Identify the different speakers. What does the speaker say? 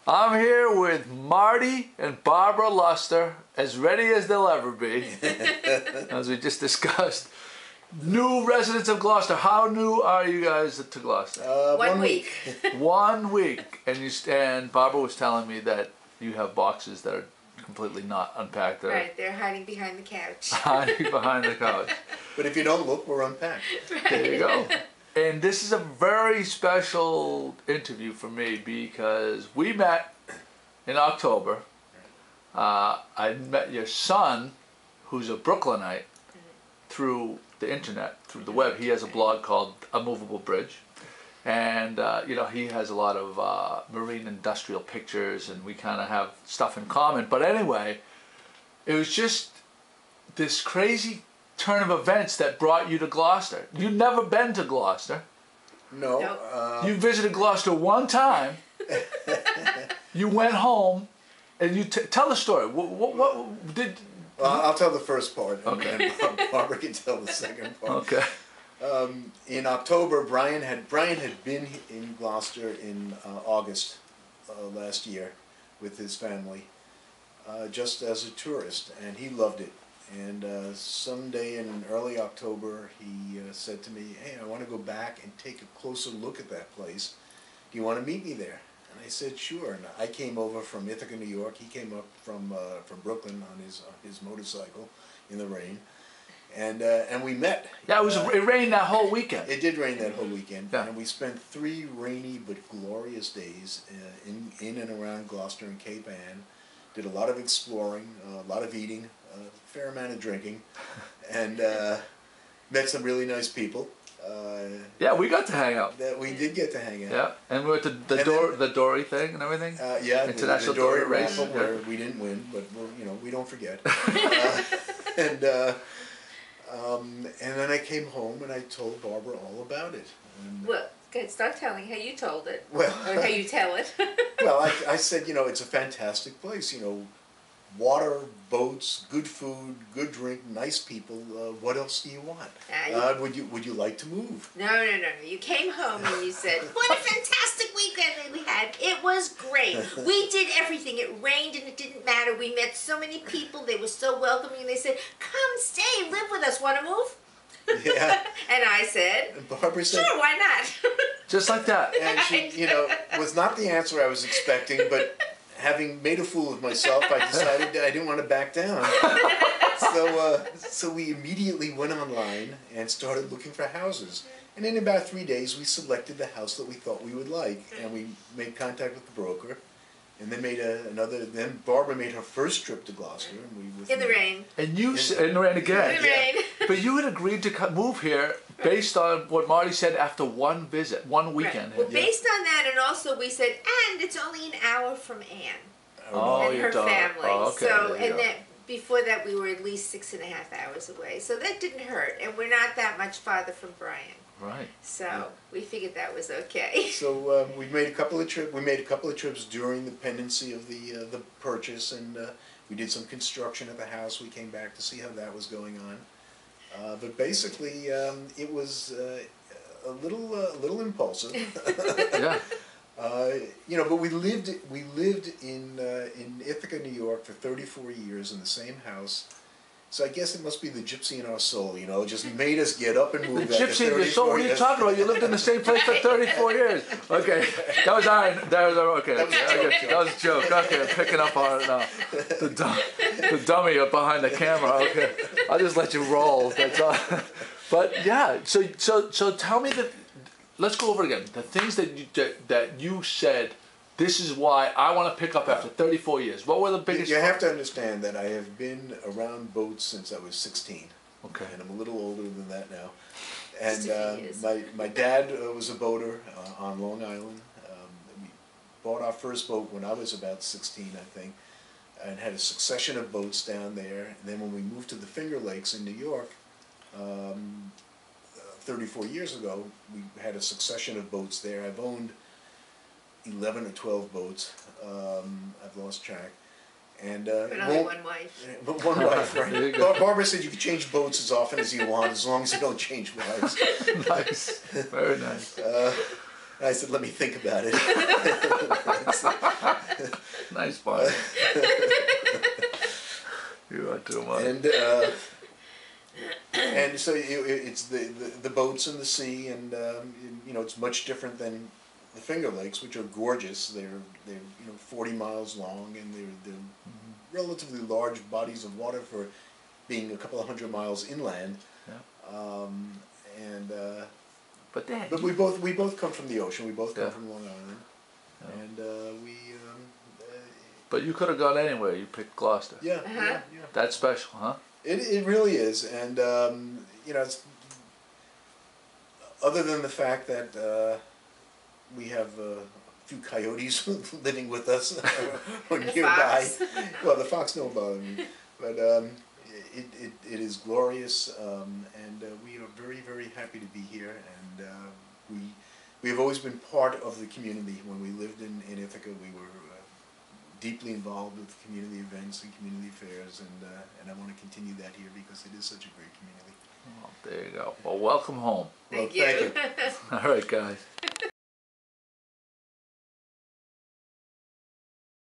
Speaker 1: I'm here with Marty and Barbara Luster, as ready as they'll ever be, as we just discussed. New residents of Gloucester. How new are you guys to Gloucester?
Speaker 2: 1 week.
Speaker 1: 1 week. And Barbara was telling me that you have boxes that are completely not unpacked.
Speaker 2: Right, they're hiding behind the couch.
Speaker 1: Hiding behind the couch.
Speaker 3: But if you don't look, we're unpacked.
Speaker 2: Right.
Speaker 1: There you go. And this is a very special interview for me because we met in October. I met your son, who's a Brooklynite, through the internet, through the web. He has a blog called A Movable Bridge. And, you know, he has a lot of marine industrial pictures, and we kind of have stuff in common. But anyway, it was just this crazy turn of events that brought you to Gloucester. You've never been to Gloucester.
Speaker 3: No.
Speaker 2: Nope.
Speaker 1: You visited Gloucester one time. You went home, and you tell the story. What did?
Speaker 3: Well, I'll tell the first part, and,
Speaker 1: Okay.
Speaker 3: and Barbara can tell the second part.
Speaker 1: Okay.
Speaker 3: In October, Brian had been in Gloucester in August last year with his family, just as a tourist, and he loved it. And someday in early October, he said to me, "Hey, I want to go back and take a closer look at that place. Do you want to meet me there?" And I said, "Sure." And I came over from Ithaca, New York. He came up from Brooklyn on his motorcycle in the rain, and we met.
Speaker 1: Yeah, it rained that whole weekend.
Speaker 3: It did rain that whole weekend,
Speaker 1: Yeah.
Speaker 3: and we spent 3 rainy but glorious days in and around Gloucester and Cape Ann. Did a lot of exploring, a lot of eating, a fair amount of drinking, and met some really nice people.
Speaker 1: Yeah, we got to hang out.
Speaker 3: That we did get to hang out.
Speaker 1: Yeah, and we went to the Dory thing and everything.
Speaker 3: Yeah,
Speaker 1: International
Speaker 3: the Dory
Speaker 1: race.
Speaker 3: raffle where we didn't win, but we don't forget. And then I came home and I told Barbara all about it. And,
Speaker 2: Well, good. Start telling how you told it.
Speaker 3: Well,
Speaker 2: Or how you tell it.
Speaker 3: well, I said, it's a fantastic place. Water, boats, good food, good drink, nice people. What else do you want? Would you like to move?
Speaker 2: No. You came home and you said, "What a fantastic weekend that we had. It was great. We did everything. It rained and it didn't matter. We met so many people. They were so welcoming. They said, 'Come, stay, live with us. Want to move?'"
Speaker 3: Yeah.
Speaker 2: And I said,
Speaker 3: And Barbara said,
Speaker 2: "Sure, why not?"
Speaker 1: Just like that.
Speaker 3: and she, was not the answer I was expecting, but having made a fool of myself, I decided I didn't want to back down. So we immediately went online and started looking for houses. And in about 3 days, we selected the house that we thought we would like, and we made contact with the broker. And then then Barbara made her first trip to Gloucester. And
Speaker 2: In the rain.
Speaker 1: And in the rain again.
Speaker 2: In the rain.
Speaker 1: But you had agreed to move here based on what Marty said after one visit, one weekend.
Speaker 2: Right. Well, based on that, and also we said, and it's only an hour from Anne
Speaker 1: Oh,
Speaker 2: and
Speaker 1: your
Speaker 2: her
Speaker 1: daughter.
Speaker 2: family.
Speaker 1: Oh, okay,
Speaker 2: So,
Speaker 1: there you
Speaker 2: and
Speaker 1: go.
Speaker 2: then before that, we were at least 6.5 hours away. So that didn't hurt, and we're not that much farther from Brian.
Speaker 1: Right.
Speaker 2: So we figured that was okay.
Speaker 3: So we made a couple of trips. We made a couple of trips during the pendency of the purchase, and we did some construction at the house. We came back to see how that was going on. But basically, it was a little impulsive.
Speaker 1: Yeah.
Speaker 3: But we lived in Ithaca, New York, for 34 years in the same house. So I guess it must be the gypsy in our soul, it just made us get up and move.
Speaker 1: The gypsy in your soul? What are you talking about? You lived in the same place for 34 years. Okay, that was iron. Okay.
Speaker 3: That was a joke.
Speaker 1: That was a joke. Okay, I'm picking up on it now. The dummy up behind the camera. Okay, I'll just let you roll. That's all. But yeah, so tell me let's go over it again. The things that you said. This is why I want to pick up after 34 years. What were the biggest?
Speaker 3: You have to understand that I have been around boats since I was 16.
Speaker 1: Okay.
Speaker 3: And I'm a little older than that now. And
Speaker 2: Just a few years.
Speaker 3: my dad was a boater on Long Island. We bought our first boat when I was about 16, I think, and had a succession of boats down there. And then when we moved to the Finger Lakes in New York, 34 years ago, we had a succession of boats there. I've owned 11 or 12 boats. I've lost track. And
Speaker 2: But only one wife.
Speaker 3: But one wife, right? Barbara said you can change boats as often as you want, as long as you don't change wives.
Speaker 1: Nice, very nice.
Speaker 3: And I said, let me think about it.
Speaker 1: Nice part. You are too much.
Speaker 3: And so it's the boats and the sea, and you know, it's much different than the Finger Lakes, which are gorgeous. They're 40 miles long, and they're relatively large bodies of water for being a couple of hundred miles inland.
Speaker 1: Yeah.
Speaker 3: But we both come from the ocean. We both come from Long Island, and
Speaker 1: But you could have gone anywhere. You picked Gloucester.
Speaker 3: Yeah.
Speaker 1: That's special, huh?
Speaker 3: It really is, and you know, it's, other than the fact that we have a few coyotes living with us or nearby.
Speaker 2: Fox.
Speaker 3: Well, the fox don't bother me, but it is glorious, and we are very, very happy to be here, and we have always been part of the community. When we lived in Ithaca, we were deeply involved with community events and community affairs, and I want to continue that here because it is such a great community.
Speaker 1: Well, there you go. Well, welcome home.
Speaker 2: Thank
Speaker 3: Well,
Speaker 2: you.
Speaker 3: thank you.
Speaker 1: All right, guys.